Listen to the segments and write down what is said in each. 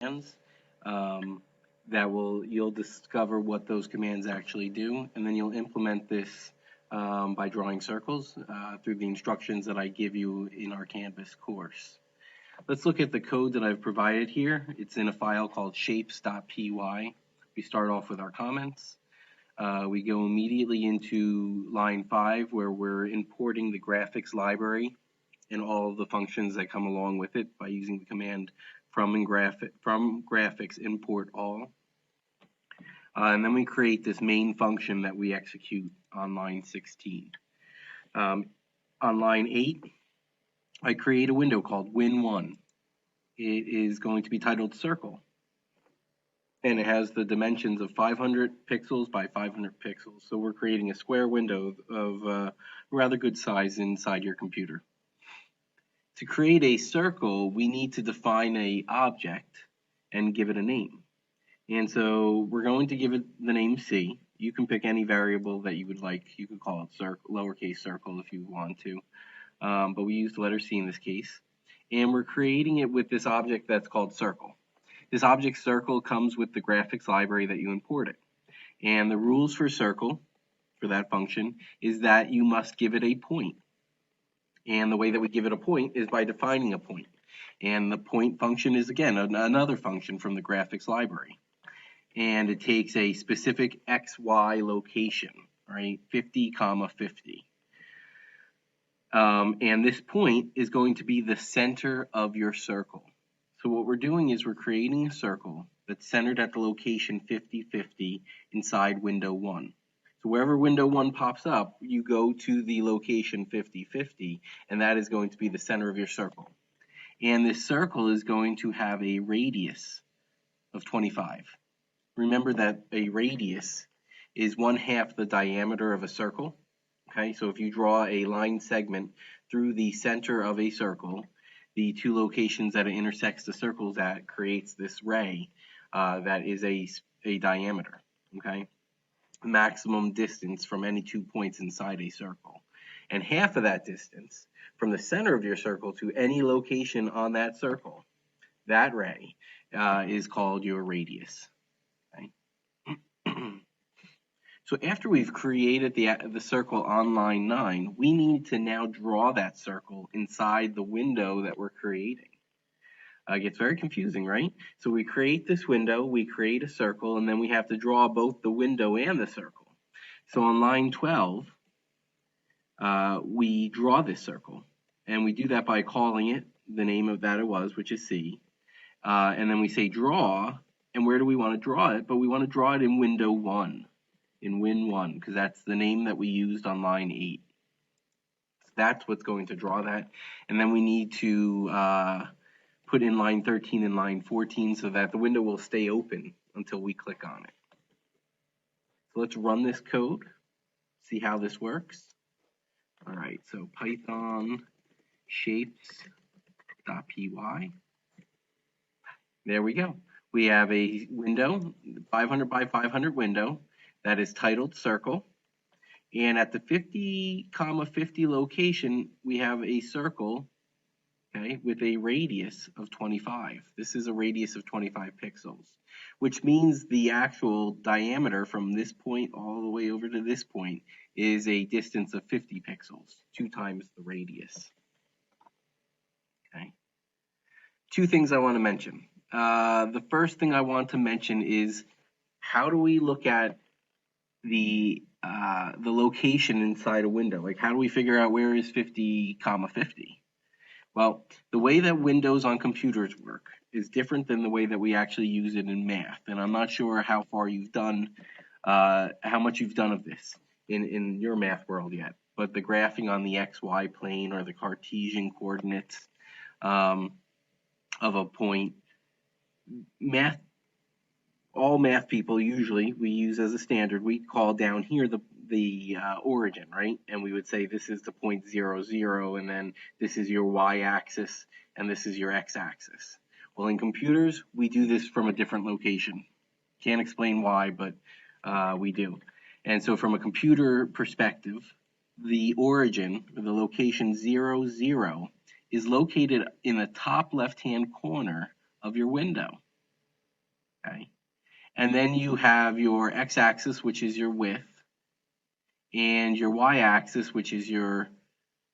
commands that you'll discover what those commands actually do, and then you'll implement this by drawing circles through the instructions that I give you in our Canvas course. Let's look at the code that I've provided here. It's in a file called shapes.py. We start off with our comments. We go immediately into line 5 where we're importing the graphics library and all of the functions that come along with it by using the command from graphics import all. And then we create this main function that we execute on line 16. On line 8, I create a window called Win1. It is going to be titled Circle, and it has the dimensions of 500 pixels by 500 pixels. So we're creating a square window of rather good size inside your computer. To create a circle, we need to define an object and give it a name. And so we're going to give it the name C. You can pick any variable that you would like. You could call it lowercase circle if you want to, but we use the letter C in this case. And we're creating it with this object that's called circle. This object circle comes with the graphics library that you imported. And the rules for circle, for that function, is that you must give it a point. And the way that we give it a point is by defining a point. And the point function is, again, another function from the graphics library. And it takes a specific XY location, right? 50, 50. And this point is going to be the center of your circle. So what we're doing is we're creating a circle that's centered at the location 50, 50 inside window 1. So wherever window 1 pops up, you go to the location 50, 50, and that is going to be the center of your circle. And this circle is going to have a radius of 25. Remember that a radius is 1/2 the diameter of a circle. Okay, so if you draw a line segment through the center of a circle, the two locations that it intersects the circles at creates this ray that is a diameter. Okay, maximum distance from any 2 points inside a circle. And half of that distance from the center of your circle to any location on that circle, that ray is called your radius. Okay? So after we've created the circle on line 9, we need to now draw that circle inside the window that we're creating. It gets very confusing, right? So we create this window, we create a circle, and then we have to draw both the window and the circle. So on line 12, we draw this circle, and we do that by calling it the name of that it was, which is C. And then we say draw, and where do we want to draw it? But we want to draw it in window 1. In Win1, because that's the name that we used on line 8. So that's what's going to draw that. And then we need to put in line 13 and line 14 so that the window will stay open until we click on it. So let's run this code, see how this works. All right, so Python shapes.py. There we go. We have a window, 500 by 500 window, that is titled circle, and at the 50, 50 location, we have a circle, okay, with a radius of 25. This is a radius of 25 pixels, which means the actual diameter from this point all the way over to this point is a distance of 50 pixels, 2 times the radius. Okay. 2 things I want to mention. The first thing I want to mention is how do we look at the location inside a window? Like, how do we figure out where is 50, 50? Well, the way that windows on computers work is different than the way that we actually use it in math. And I'm not sure how far you've done, how much you've done of this in your math world yet. But the graphing on the XY plane or the Cartesian coordinates of a point, all math people usually, we use as a standard, we call down here the origin, right? And we would say this is the point 0, 0, and then this is your y-axis, and this is your x-axis. Well, in computers, we do this from a different location. Can't explain why, but we do. And so from a computer perspective, the origin, or the location 0, 0, is located in the top left-hand corner of your window. okay? And then you have your x-axis, which is your width, and your y-axis, which is your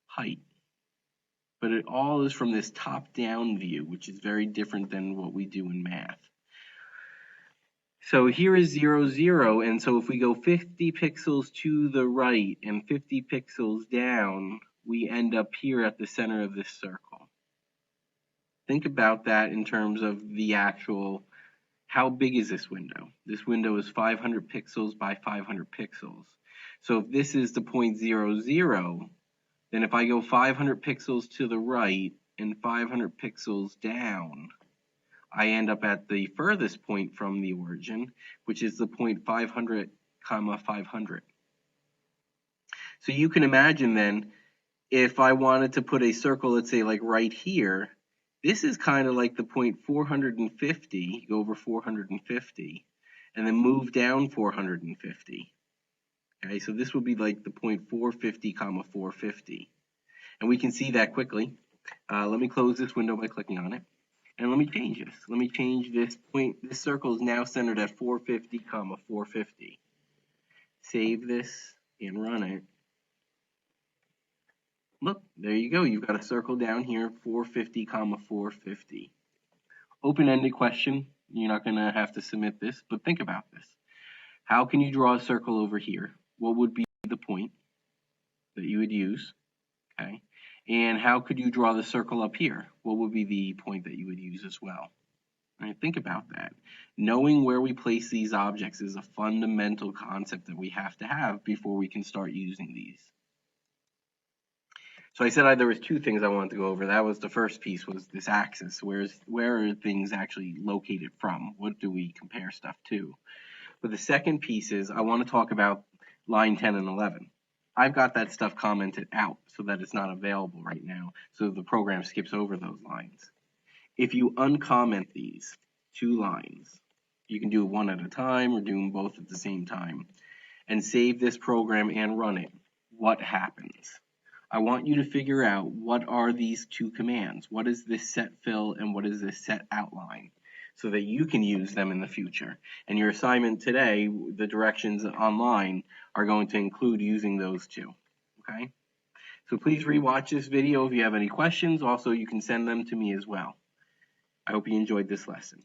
height. But it all is from this top-down view, which is very different than what we do in math. So here is 0, 0, and so if we go 50 pixels to the right and 50 pixels down, we end up here at the center of this circle. Think about that in terms of the actual, how big is this window? This window is 500 pixels by 500 pixels. So if this is the point 0, 0, then if I go 500 pixels to the right and 500 pixels down, I end up at the furthest point from the origin, which is the point 500, 500. So you can imagine then, if I wanted to put a circle, let's say like right here, this is kind of like the point 450, go over 450, and then move down 450. Okay, so this would be like the point 450, 450. And we can see that quickly. Let me close this window by clicking on it. And let me change this. Let me change this point. This circle is now centered at 450, 450. Save this and run it. Look, there you go. You've got a circle down here, 450, 450. Open-ended question. You're not going to have to submit this, but think about this. How can you draw a circle over here? What would be the point that you would use? Okay. And how could you draw the circle up here? What would be the point that you would use as well? All right, think about that. Knowing where we place these objects is a fundamental concept that we have to have before we can start using these. So I said there was two things I wanted to go over. That was the first piece, was this axis. Where are things actually located from? What do we compare stuff to? But the second piece is I want to talk about line 10 and 11. I've got that stuff commented out so that it's not available right now, so the program skips over those lines. If you uncomment these two lines, you can do it one at a time or do them both at the same time, and save this program and run it. What happens? I want you to figure out what are these two commands. What is this set fill and what is this set outline, so that you can use them in the future. And your assignment today, the directions online, are going to include using those two. Okay? So please rewatch this video if you have any questions. Also, you can send them to me as well. I hope you enjoyed this lesson.